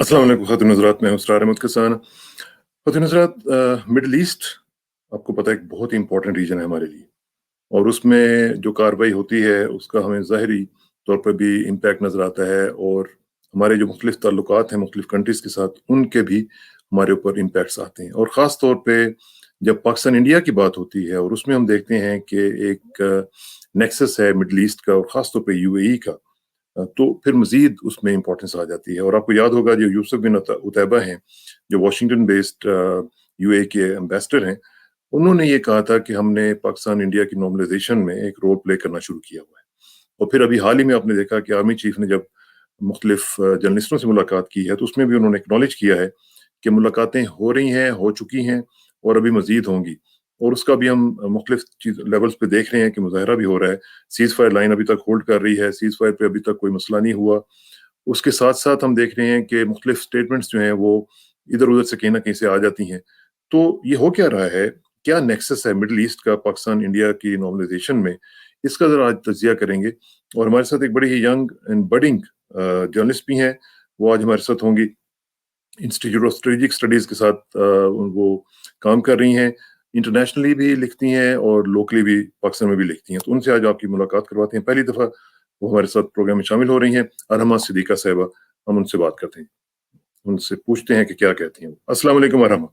अस्सलाम वालेकुम ख़ातिन हज़रात, मैं हूँ इसरार अहमद कसान। ख़ातिन हज़रात, मिडल ईस्ट आपको पता है एक बहुत ही इम्पोर्टेंट रीजन है हमारे लिए, और उसमें जो कार्रवाई होती है उसका हमें ज़ाहिरी तौर पर भी इम्पैक्ट नज़र आता है, और हमारे जो मुख्तलिफ ताल्लुकात हैं मुख्तलिफ कंट्रीज़ के साथ उनके भी हमारे ऊपर इम्पैक्ट्स आते हैं। और ख़ास तौर पे जब पाकिस्तान इंडिया की बात होती है और उसमें हम देखते हैं कि एक नेक्सस है मिडल ईस्ट का, और ख़ास तौर पे यूएई का, तो फिर मज़ीद उसमें इम्पोर्टेंस आ जाती है। और आपको याद होगा जो यूसुफ बिन उतैबा हैं, जो वाशिंगटन बेस्ड यूएई के एम्बेसडर हैं, उन्होंने ये कहा था कि हमने पाकिस्तान इंडिया की नॉर्मलाइजेशन में एक रोल प्ले करना शुरू किया हुआ है। और फिर अभी हाल ही में आपने देखा कि आर्मी चीफ ने जब मुख्तलिफ जर्नलिस्टों से मुलाकात की है, तो उसमें भी उन्होंने एक्नॉलेज किया है कि मुलाकातें हो रही हैं, हो चुकी हैं, और अभी मज़ीद होंगी। और उसका भी हम मुख्तलिफ चीज़ लेवल्स पे देख रहे हैं कि मुज़ाहरा भी हो रहा है। सीज़ फायर लाइन अभी तक होल्ड कर रही है, सीज़ फायर पे अभी तक कोई मसला नहीं हुआ। उसके साथ-साथ हम देख रहे हैं कि मुख्तलिफ स्टेटमेंट्स जो हैं वो इधर-उधर से कहीं न कहीं से आ जाती हैं। तो ये हो क्या रहा है? क्या नेक्सस है मिडल ईस्ट का पाकिस्तान इंडिया की नॉर्मलाइजेशन में? इसका ज़रा आज तज़किया करेंगे। और हमारे साथ एक बड़ी ही यंग एंड बडिंग जर्नलिस्ट भी हैं, वो आज हमारे साथ होंगी। इंस्टीट्यूट ऑफ स्ट्रेटेजिक स्टडीज़ के साथ वो काम कर रही हैं। इंटरनेशनली भी लिखती हैं और लोकली भी पाकिस्तान में भी लिखती हैं। तो उनसे आज आपकी मुलाकात करवाते हैं। पहली दफ़ा वो हमारे साथ प्रोग्राम में शामिल हो रही हैं, अरहमा सिद्दीक़ा साहिबा। हम उनसे बात करते हैं। उनसे पूछते हैं कि क्या कहती हैं वो। अस्सलाम वालेकुम अरहमा।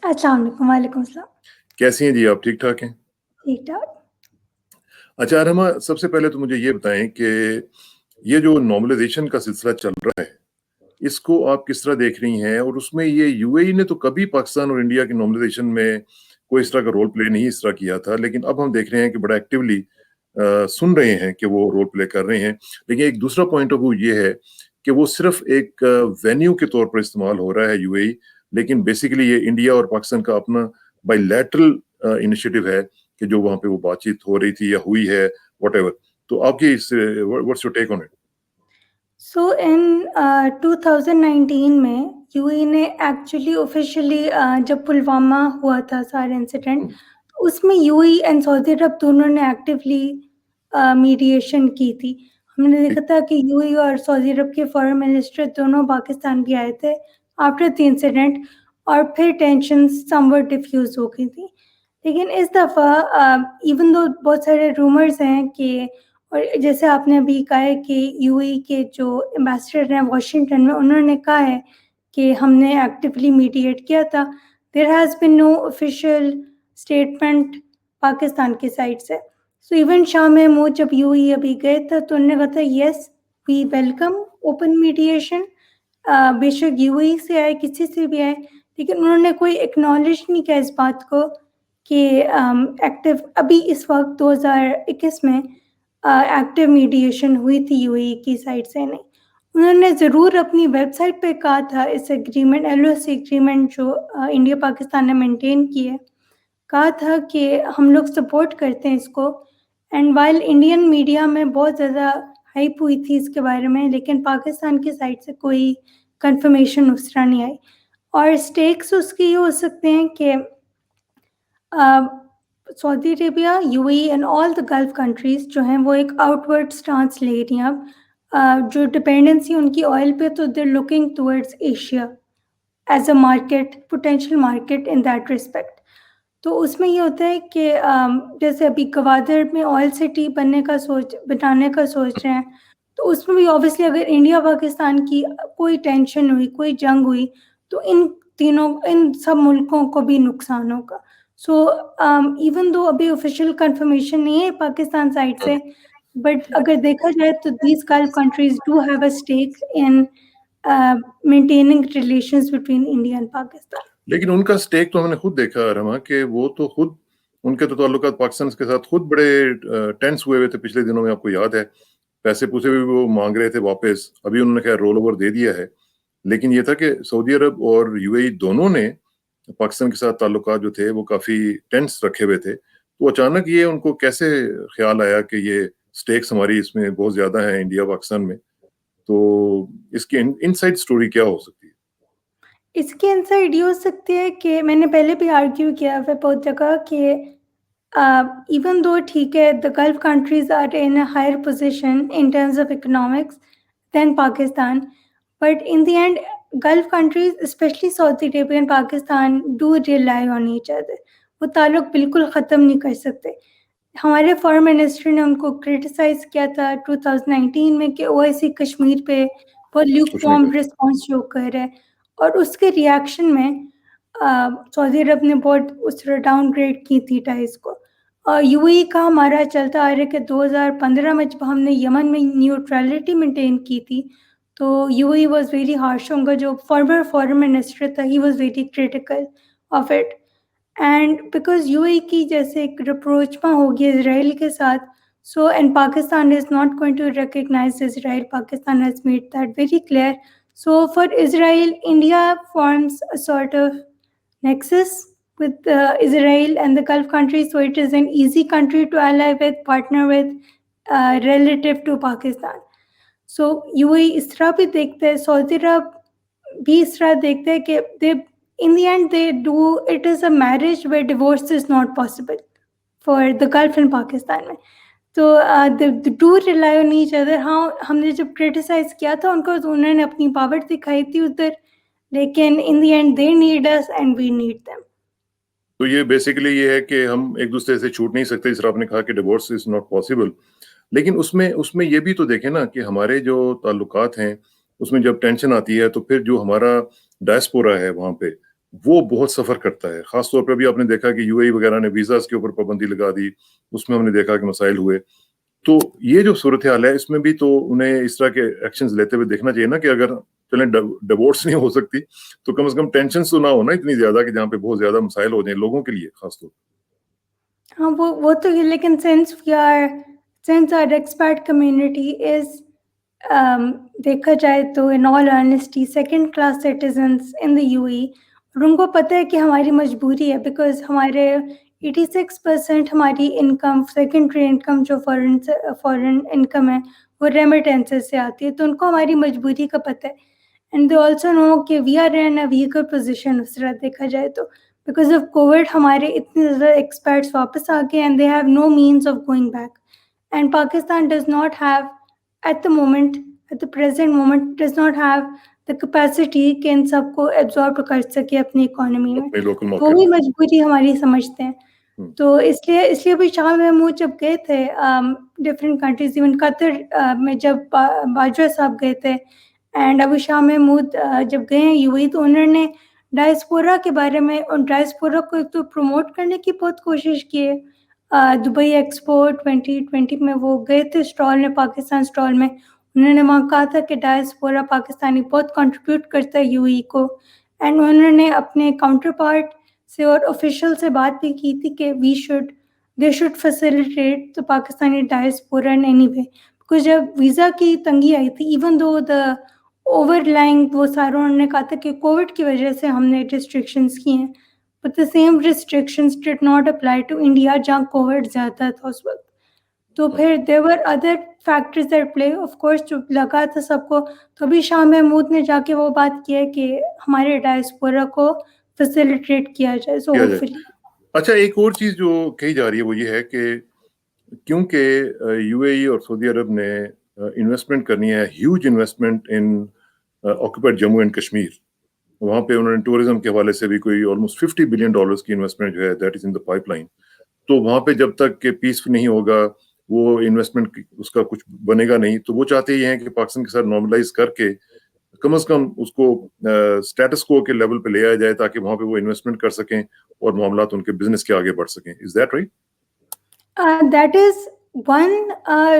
अस्सलाम वालेकुम, वालेकुम सलाम। कैसी हैं जी आप? ठीक-ठाक हैं? ठीक-ठाक। अच्छा अरहमा, सबसे पहले तो मुझे ये बताएँ कि ये जो नॉर्मलाइजेशन का सिलसिला चल रहा है, इसको आप किस तरह देख रही हैं? और उसमें ये यूएई ने तो कभी पाकिस्तान और इंडिया की नॉर्मलाइजेशन में कोई इस तरह का रोल प्ले नहीं इस तरह किया था, लेकिन अब हम देख रहे हैं कि बड़ा एक्टिवली सुन रहे हैं कि वो रोल प्ले कर रहे हैं। लेकिन एक दूसरा पॉइंट ऑफ व्यू ये है कि वो सिर्फ एक वेन्यू के तौर पर इस्तेमाल हो रहा है यूएई, लेकिन बेसिकली ये इंडिया और पाकिस्तान का अपना बायलैटरल इनिशिएटिव है कि जो वहाँ पे वो बातचीत हो रही थी या हुई है, व्हाटएवर। तो आपकी इस what's your take on it? So in 2019 में यूएई ने एक्चुअली ऑफिशियली जब पुलवामा हुआ था सारा इंसिडेंट, उसमें यूएई एंड सऊदी अरब दोनों ने एक्टिवली मीडिएशन की थी। हमने देखा था कि यूएई और सऊदी अरब के फॉरेन मिनिस्टर दोनों पाकिस्तान भी आए थे आफ्टर द इंसिडेंट, और फिर टेंशन समवट डिफ्यूज़ हो गई थी। लेकिन इस दफ़ा इवन दो बहुत सारे रूमर्स हैं कि, और जैसे आपने अभी कहा है कि यूएई के जो एम्बेसडर हैं वाशिंगटन में, उन्होंने कहा है कि हमने एक्टिवली मीडिएट किया था। There has been no official statement Pakistan की साइड से। सो इवन शाह महमूद जब यूएई अभी गए थे तो उन्होंने कहा था yes we welcome open mediation. बेशक यूएई से आए किसी से भी आए, लेकिन उन्होंने कोई एक्नॉलेज नहीं किया इस बात को कि एक्टिव अभी इस वक्त 2021 में एक्टिव मीडिएशन हुई थी यूएई की साइड से नहीं। उन्होंने ज़रूर अपनी वेबसाइट पे कहा था इस एग्रीमेंट एलओसी एग्रीमेंट जो इंडिया पाकिस्तान ने मेंटेन की है, कहा था कि हम लोग सपोर्ट करते हैं इसको। एंड वाइल इंडियन मीडिया में बहुत ज़्यादा हाइप हुई थी इसके बारे में, लेकिन पाकिस्तान की साइड से कोई कंफर्मेशन उस तरह नहीं आई। और स्टेक्स उसके ये हो सकते हैं कि Saudi Arabia, UAE and all the gulf countries जो हैं वो एक आउटवर्ड स्टांस ले रही हैं अब। जो डिपेंडेंसी उनकी ऑयल पे, तो they are looking towards Asia as a market, potential market in that respect. तो उसमें ये होता है कि जैसे अभी गवादर में ऑयल सिटी बनाने का सोच रहे हैं, तो उसमें भी ऑब्वियसली अगर इंडिया पाकिस्तान की कोई टेंशन हुई, कोई जंग हुई, तो इन सब मुल्कों को भी नुकसान होगा। सो इवन दो अभी ऑफिशियल कंफर्मेशन नहीं है पाकिस्तान साइड से, बट अगर देखा जाए तो these Gulf countries do have a stake in maintaining relations between India and Pakistan. लेकिन उनका स्टेक तो हमने खुद देखा रमा कि वो तो खुद उनके तो ताल्लुकात पाकिस्तान के साथ खुद बड़े टेंस हुए हुए थे पिछले दिनों में, आपको याद है। पैसे पूसे भी वो मांग रहे थे वापस। अभी उन्होंने खैर रोल ओवर दे दिया है, लेकिन ये था कि सऊदी अरब और यूएई दोनों ने पाकिस्तान के साथ ताल्लुकात जो थे वो काफी टेंस रखे हुए थे। तो अचानक ये उनको कैसे ख्याल आया कि ये स्टेक्स हमारी इसमें बहुत ज्यादा है इंडिया पाकिस्तान में? तो इसकी इनसाइड स्टोरी क्या हो सकती है? इसकी इनसाइड ये हो सकती है कि मैंने पहले भी आर्ग्यू किया है बहुत जगह कि इवन दो ठीक है the Gulf countries are in a higher position in terms of economics than Pakistan, but in the end Gulf countries, especially Saudi Arabia and Pakistan, do rely on each other. वो ताल्लुक बिल्कुल ख़त्म नहीं कर सकते. हमारे फॉरेन मिनिस्टर ने उनको क्रिटिसाइज किया था 2019 में कि ओआईसी कश्मीर पे बहुत ल्यूकवार्म रिस्पॉन्स शो कर रहा है, और उसके रिएक्शन में सऊदी अरब ने बहुत उस डाउनग्रेड की थी टाइज को. यूएई का हमारा चलता आ रहा है कि 2015 में जब हमने यमन में न्यूट्रलिटी मेंटेन की थी, तो यूएई वाज वेरी हार्श. उनका जो फॉर्मर फॉरेन मिनिस्टर था, he was very critical of it. And because UAE की जैसे एक रिप्रोचमा होगी इसराइल के साथ, so and Pakistan is not going to recognise Israel. Pakistan has made that very clear. So for Israel, India forms a sort of nexus with Israel and the Gulf countries, so it is an easy country to ally with, partner with, relative to Pakistan. So UAE इस तरह भी देखते हैं, Saudi अरब भी इस तरह देखते हैं कि they in the end they do, it is a marriage where divorce is not possible for the Gulf and Pakistan में. तो they do rely on each other. हाँ, हमने जब क्रिटिसाइज किया था उनको, तो उन्होंने अपनी पावर दिखाई थी उधर, लेकिन in the end they need us and we need them. तो ये बेसिकली ये है कि हम एक दूसरे से छूट नहीं सकते. जिस तरह आपने कहा कि डिवोर्स इज नॉट पॉसिबल, लेकिन उसमें ये भी तो देखें ना कि हमारे जो ताल्लुकात हैं उसमें जब टेंशन आती है तो फिर जो हमारा डायस्पोरा है वहाँ पे वो बहुत सफ़र करता है. ख़ास तौर पे भी आपने देखा कि यूएई वगैरह ने वीज़ाज़ के ऊपर पाबंदी लगा दी, उसमें हमने देखा कि मसाइल हुए. तो ये जो सूरत हाल है इसमें भी तो उन्हें इस तरह के एक्शंस लेते हुए देखना चाहिए ना कि अगर चलें डिवोर्स नहीं हो सकती तो कम से कम टेंशन तो ना हो ना इतनी ज्यादा कि जहाँ पे बहुत ज्यादा मसाइल हो जाए लोगों के लिए खासतौर. हाँ, वो तो है, लेकिन since our expat community is देखा जाए तो in all honesty second class citizens in the UAE, और उनको पता है कि हमारी मजबूरी है, बिकॉज हमारे 86% हमारी इनकम, सेकेंडरी इनकम जो फॉरेन इनकम है, वो रेमिटेंसेस से आती है. तो उनको हमारी मजबूरी का पता है. एंड दे ऑल्सो नो कि we are in a weaker position उस तरह देखा जाए तो. बिकॉज ऑफ कोविड हमारे इतने ज़्यादा एक्सपर्ट्स वापस आ गए and they have no means of going back. And Pakistan does not have at the present moment does not have the capacity कि इन सबको एब्जॉर्ब कर सके अपनी इकोनॉमी में. वो भी मजबूरी हमारी समझते हैं. तो इसलिए भी शाह महमूद जब गए थे डिफरेंट कंट्रीज, इवन कतर में जब बाजवा साहब गए थे, एंड अभी शाह महमूद जब गए हैं यूएई, तो उन्होंने डायस्पोरा के बारे में, और डायस्पोरा को एक तो प्रमोट करने की बहुत कोशिश की है. दुबई एक्सपो 2020 में वो गए थे स्टॉल में, पाकिस्तान स्टॉल में. उन्होंने वहाँ कहा था कि डायस्पोरा पाकिस्तानी बहुत कंट्रीब्यूट करता है यूएई को. एंड उन्होंने अपने काउंटर पार्ट से और ऑफिशियल से बात भी की थी कि they should facilitate the Pakistani diaspora in any way. Because जब वीज़ा की तंगी आई थी, इवन दो द ओवरलाइंग वो सारा, उन्होंने कहा था कि कोविड की वजह से हमने रिस्ट्रिक्शंस की हैं, but the same restrictions did not apply to India जहाँ कोविड ज़्यादा था उस वक्त. तो फिर there were other factors that play, of course जो लगा था सबको. तो अभी शाह महमूद ने जाके वो बात की है कि हमारे डायस्पोरा को फैसिलिटेट किया जाए. So hopefully. अच्छा, एक और चीज जो कही जा रही है वो ये है कि क्योंकि यूएई और सऊदी अरब ने इन्वेस्टमेंट करनी है, huge investment in occupied Jammu and Kashmir. वहाँ पे उन्होंने टूरिज्म के हवाले से भी कोई ऑलमोस्ट $50 बिलियन की इन्वेस्टमेंट जो है that is in the pipeline. तो वहाँ पे जब तक के पीस नहीं होगा वो इन्वेस्टमेंट उसका कुछ बनेगा नहीं. तो वो चाहते ही हैं कि पाकिस्तान के साथ नॉर्मलाइज करके कम से कम उसको स्टेटस को के लेवल पे ले आया जाए ताकि वहाँ पे वो इन्वेस्टमेंट कर सकें और मामलात उनके बिजनेस के आगे बढ़ सकें. Is that right? That is one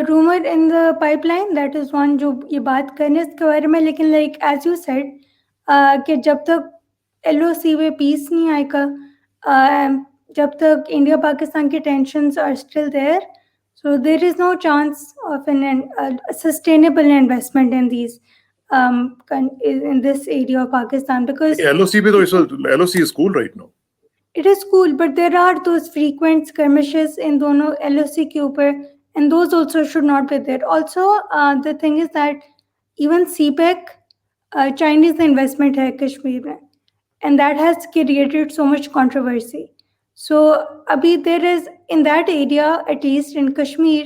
rumour in the pipeline. That is one जो ये बात करने इसके बारे में. लेकिन लाइक एज यू सेड कि जब तक LOC में पीस नहीं आएगा, जब तक इंडिया पाकिस्तान के tensions are still there, so there is no chance of a sustainable investment in these in this area of Pakistan, because LOC पे तो LOC is cool right now. It is cool, but there are those frequent skirmishes in दोनों LOC के ऊपर, and those also should not be there. Also, the thing is that even CPEC Chinese investment है कश्मीर में, and that has created so much controversy. So abhi there is, in that area, at least in Kashmir,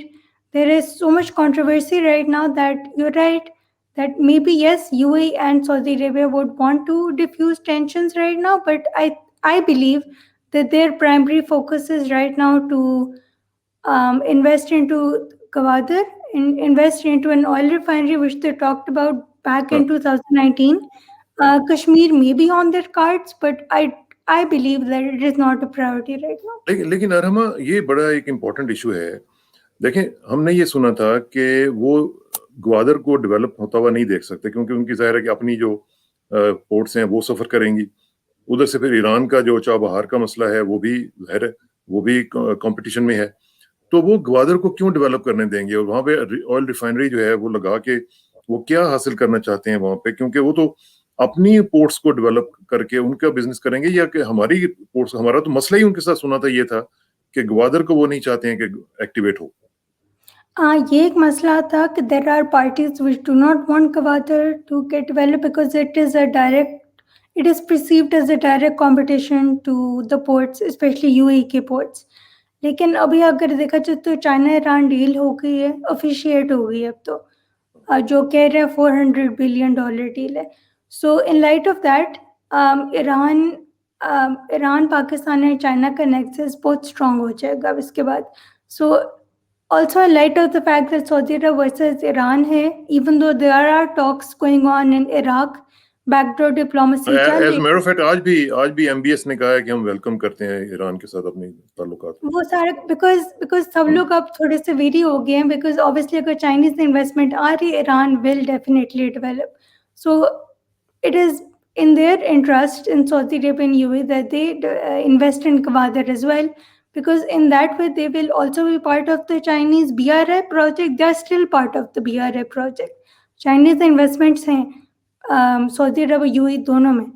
there is so much controversy right now that you're right that maybe yes, UAE and Saudi Arabia would want to diffuse tensions right now, but I believe that their primary focus is right now to invest into Gwadar, invest into an oil refinery, which they talked about back in 2019. Kashmir may be on their cards, but I believe that it is not a priority right now. लेकिन अरमा, ये बड़ा एक important issue है। देखें, हमने ये सुना था कि वो ग्वादर को डेवलप होता हुआ नहीं देख सकते, क्योंकि उनकी ज़ाहिर है कि अपनी जो पोर्ट्स हैं वो सफ़र करेंगी। उधर से फिर ईरान का जो चाबहार का मसला है वो भी ज़ाहिर है, वो भी कंपटीशन में है। तो वो ग्वादर को क्यों डेवलप करने देंगे? और वहाँ पे ऑयल रिफाइनरी जो है वो लगा के वो क्या हासिल करना चाहते हैं वहाँ पे? क्योंकि वो तो अपनी पोर्ट्स को डेवलप करके उनका बिजनेस करेंगे, या कि हमारी पोर्ट्स, हमारा तो मसला ही उनके साथ सुना था ये था कि ग्वादर को वो नहीं चाहते हैं कि एक्टिवेट हो। ये एक मसला था कि there are parties which do not want Gwadar to get developed because it is perceived as a direct competition to the ports, especially UAE के ports. लेकिन अभी अगर देखा जाए तो चाइना ईरान डील हो गई है, ऑफिशिएट हो गई है अब तो, जो कह रहे हैं $400 बिलियन डील है। So in light of that Iran Pakistan और चाइना का नेक्सस बहुत स्ट्रांग हो जाएगा इसके बाद। सो also in light of the fact that Saudi Arabia versus Iran है, even though there are talks going on in Iraq, backdoor diplomacy चल As रही a matter of fact, आज भी MBS ने कहा है कि हम वेलकम करते हैं ईरान के साथ अपने ताल्लुकात। वो सारा बिकॉज सब लोग अब थोड़े से वेरी हो गए हैं, बिकॉज ऑब्वियसली अगर चाइनीज इन्वेस्टमेंट आ रही है, Iran will definitely develop. So it is in their interest in Saudi Arabia and UAE that they invest in Gwadar as well, because in that way they will also be part of the Chinese BRI project. They are still part of the BRI project. Chinese investments हैं Saudi अरब UAE दोनों में,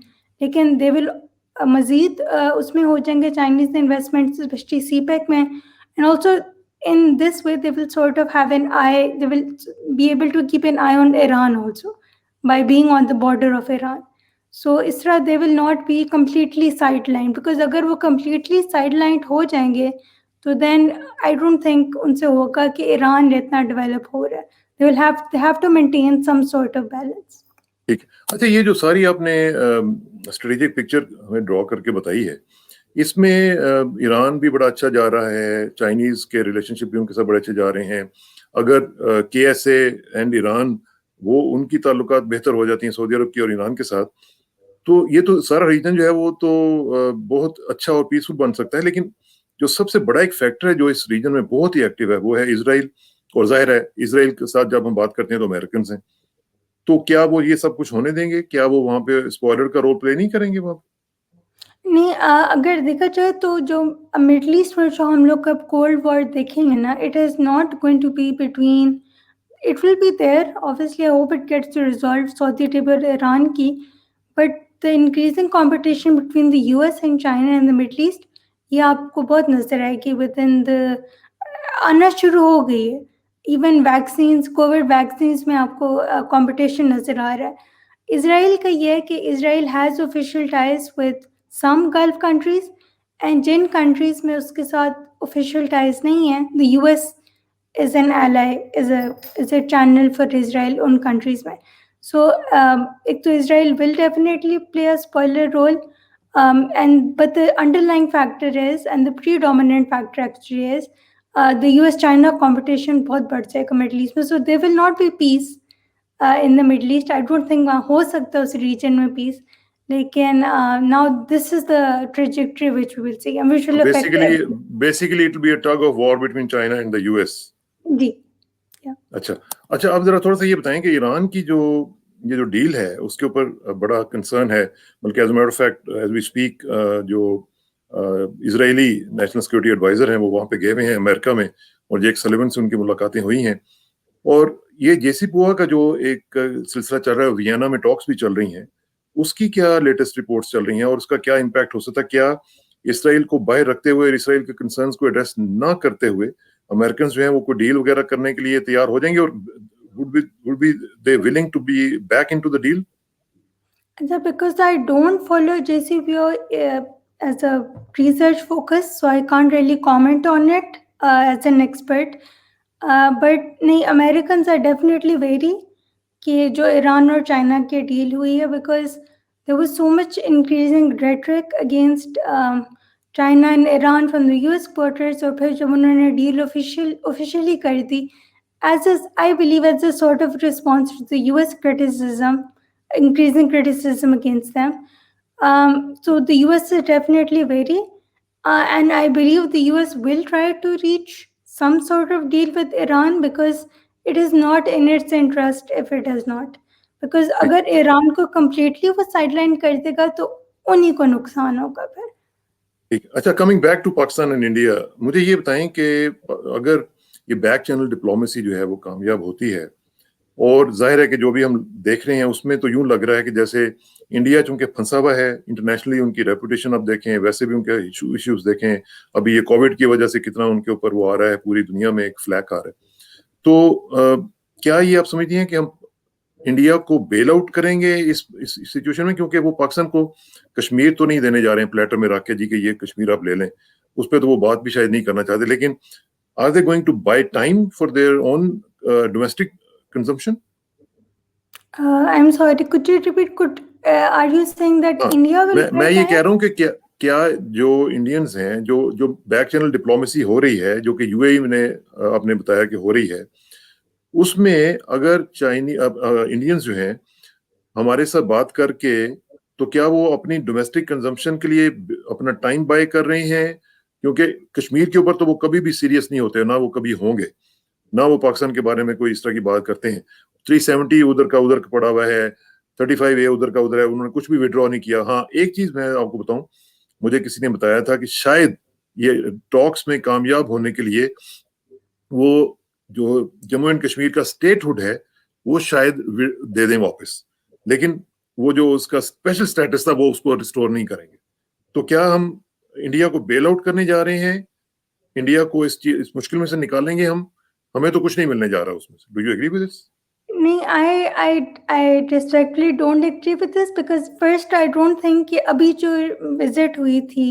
लेकिन they will मज़ीद उसमें हो जाएंगे Chinese investments, especially CPEC में, and also in this way they will sort of have an eye, they will be able to keep an eye on Iran also by being on the border of Iran. So इस तरह they will not be completely sidelined, because अगर वो completely sidelined हो जाएंगे तो then I don't think उनसे होगा कि ईरान इतना डेवलप हो रहा है। they have to maintain some sort of balance. ठीक। अच्छा, ये जो सारी आपने स्ट्रेटेजिक पिक्चर हमें ड्रॉ करके बताई है, इसमें ईरान भी बड़ा अच्छा जा रहा है, चाइनीज के रिलेशनशिप भी उनके साथ बड़े अच्छे जा रहे हैं। अगर KSA एंड ईरान वो उनकी ताल्लुकात बेहतर हो जाती हैं सऊदी अरब की और ईरान के साथ, तो ये तो सारा रीजन जो है वो तो बहुत अच्छा और पीसफुल बन सकता है। लेकिन जो सबसे बड़ा एक फैक्टर है जो इस रीजन में बहुत ही एक्टिव है वो है इजराइल। और जाहिर है इजराइल के साथ जब हम बात करते हैं तो अमेरिकन हैं, तो क्या वो ये सब कुछ होने देंगे? क्या वो वहां पे स्पॉइलर का रोल प्ले नहीं करेंगे वहां? नहीं, अगर देखा जाए तो जो मिडल ईस्ट में जो हम लोग अब कोल्ड वॉर देखेंगे ना, it is not going to be between, it will be there. Obviously, I hope it gets resolved, Saudi Arabia और ईरान की, but the increasing competition between the US and China and the Middle East, ये आपको बहुत नजर आएगी within the, आना शुरू हो गई है। इवन वैक्सीन्स, कोविड वैक्सीन्स में आपको कंपटीशन नजर आ रहा है। इसराइल का ये है कि Israel has official ties with some Gulf countries, and जिन कंट्रीज में उसके साथ ऑफिशियल टाइज नहीं है, the US is an ally, is a channel for Israel on countries में. So एक तो Israel will definitely play a spoiler role, but the underlying factor is, and the predominant factor actually is, the US-China competition बहुत बढ़ जाएगा Middle East में. So there will not be peace in the Middle East. I don't think वहाँ हो सकता उस region में peace. लेकिन now this is the trajectory which we will see, and which will affect basically it will be a tug of war between China and the US. जी। अच्छा, अब जरा थोड़ा सा ये बताएं कि ईरान की ये जो डील है उसके ऊपर बड़ा कंसर्न है, बल्कि as a matter of fact as we speak जो इजरायली नेशनल सिक्योरिटी एडवाइजर हैं वो वहाँ पे गए हुए हैं अमेरिका में, और जेक सलिवन से उनकी मुलाकातें हुई हैं। और ये JCPOA का जो एक सिलसिला चल रहा है, वियना में टॉक्स भी चल रही हैं, उसकी क्या लेटेस्ट रिपोर्ट्स चल रही हैं और उसका क्या इम्पैक्ट हो सकता है? क्या इसराइल को बाहर रखते हुए, इसराइल के कंसर्न्स को एड्रेस ना करते हुए अमेरिकन जो हैं वो कोई डील वगैरह करने के लिए तैयार हो जाएंगे, और would be they willing to be back into the deal? Because I don't follow JCPOA as a research focus, so I can't really comment on it as an expert. But नहीं, Americans are definitely wary कि जो Iran और China की deal हुई है, because there was so much increasing rhetoric against China and Iran from the US quarters, और फिर जब उन्होंने डील ऑफिशियली कर दी, I believe as a sort of response to the US criticism, increasing criticism against them. So the US is definitely wary, and I believe the US will try to reach some sort of deal with Iran, because it is not in its interest if it does not. Because अगर Iran को completely वो sideline कर देगा तो उन्हीं को नुकसान होगा फिर। ठीक, अच्छा, coming back to Pakistan and India, मुझे ये बताएं कि अगर ये बैक चैनल डिप्लोमेसी जो है वो कामयाब होती है, और जाहिर है कि जो भी हम देख रहे हैं उसमें तो यूं लग रहा है कि जैसे इंडिया चूंकि फंसा हुआ है इंटरनेशनली, उनकी रेपुटेशन आप देखें, वैसे भी उनके इश्यूज देखें, अभी ये कोविड की वजह से कितना उनके ऊपर वो आ रहा है, पूरी दुनिया में एक फ्लैग आ रहा है, तो क्या ये आप समझती हैं कि हम इंडिया को बेल आउट करेंगे इस सिचुएशन में, क्योंकि वो पाकिस्तान को कश्मीर तो नहीं देने जा रहे हैं प्लेटर में रख के जी कि ये कश्मीर आप ले लें, उस पर तो वो बात भी शायद नहीं करना चाहते, लेकिन are they going to buy time for their own domestic consumption? I'm sorry, could you repeat? Are you saying that India will? मैं ये कह रहा हूँ कि क्या जो इंडियंस हैं, जो बैक चैनल डिप्लोमेसी हो रही है, जो कि यूएई ने आपने बताया कि हो रही है, उसमें अगर इंडियंस जो हैं हमारे साथ बात करके, तो क्या वो अपनी डोमेस्टिक कंजम्पशन के लिए अपना टाइम बाय कर रहे हैं? क्योंकि कश्मीर के ऊपर तो वो कभी भी सीरियस नहीं होते, ना वो कभी होंगे, ना वो पाकिस्तान के बारे में कोई इस तरह की बात करते हैं। 370 उधर का पड़ा हुआ है, 35A उधर का उधर है, उन्होंने कुछ भी विड्रॉ नहीं किया। हाँ, एक चीज मैं आपको बताऊं, मुझे किसी ने बताया था कि शायद ये टॉक्स में कामयाब होने के लिए वो जो जम्मू एंड कश्मीर का स्टेटहुड है वो शायद दे दें वापस, लेकिन वो जो उसका स्पेशल स्टेटस था वो उसको रिस्टोर नहीं करेंगे। तो क्या हम इंडिया को बेल आउट करने जा रहे हैं? इंडिया को इस मुश्किल में से निकालेंगे हम? हमें तो कुछ नहीं मिलने जा रहा उसमें से। Do you agree with this? नहीं, I respectfully don't agree with this, because first I don't think कि अभी जो विजिट हुई थी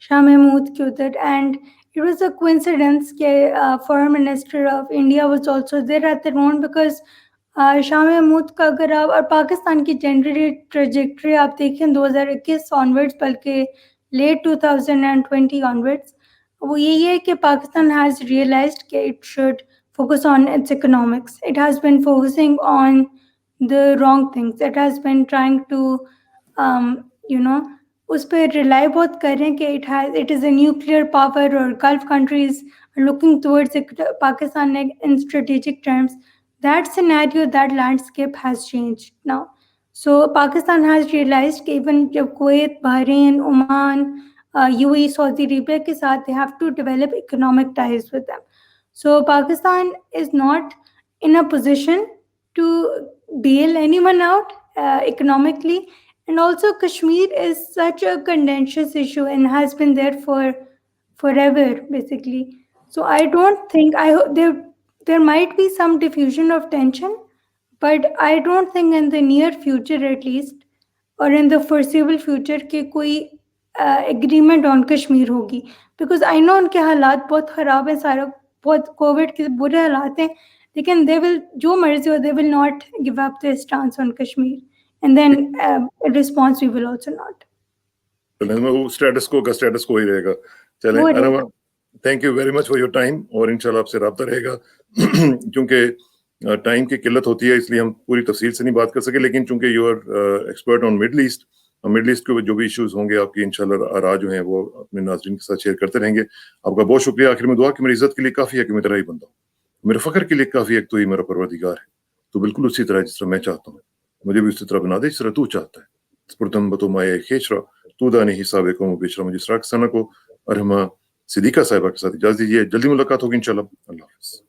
शाह महमूद के उधर, and it was a coincidence कि foreign minister of India was also there at that moment, because Shah Mahmood का अगर आप और पाकिस्तान की जनरली ट्रेजेक्ट्री आप देखें 2021 ऑनवर्ड्स, बल्कि लेट 2020 ऑनवर्ड्स, वो यही है कि पाकिस्तान हैज़ रियलाइज्ड कि it should focus on its economics. It has been focusing on the wrong things. It has been trying to, उस पर rely बहुत कर रहे हैं कि it is a nuclear power, or Gulf countries are looking towards Pakistan in strategic terms. That scenario, that landscape has changed now. So Pakistan has realized कि even जब Kuwait, Bahrain, Oman, UAE, Saudi Arabia के साथ, they have to develop economic ties with them. So Pakistan is not in a position to bail anyone out economically, and also Kashmir is such a contentious issue and has been there for forever basically. So I don't think, I hope there might be some diffusion of tension, but I don't think in the near future at least, or in the foreseeable future, कि कोई agreement on Kashmir होगी, because I know उनके हालात बहुत ख़राब है, सारा बहुत कोविड के बुरे हालात हैं, लेकिन they will, जो मर्जी हो, they will not give up their stance on Kashmir, and then in response we will also not. वो स्टेटस को ही रहेगा। चलें Arma, thank you very much for your time, और इंशाल्लाह आपसे रब्ता रहेगा क्योंकि टाइम की किल्लत होती है, इसलिए हम पूरी तफसील से नहीं बात कर सके, लेकिन चूंकि you are expert on Middle East के जो भी इश्यूज होंगे आपकी इंशाल्लाह आरा जो हैं वो अपने नाज़रीन के साथ शेयर करते रहेंगे। आपका बहुत शुक्रिया। आखिर में दुआ कि मेरी इज्जत के लिए काफ़ी है कि मैं तेरा ही बंदा हूँ, मेरे फ़ख्र के लिए काफ़ी है कि तू ही मेरा परवरदिगार है, तो बिल्कुल उसी तरह जिस तरह मैं चाहता हूँ मुझे भी उसी तरह बना दे जिस तरह तू चाहता है। स्पुरतम बतो माए खेचरा तू दानी हिसाब को बेचरा मुझे सराक सना को अरमा सिद्दीका साहिबा के साथ इजाज़त दीजिए। जल्दी मुलाकात होगी इंशाल्लाह। अल्लाह हाफ़िज़।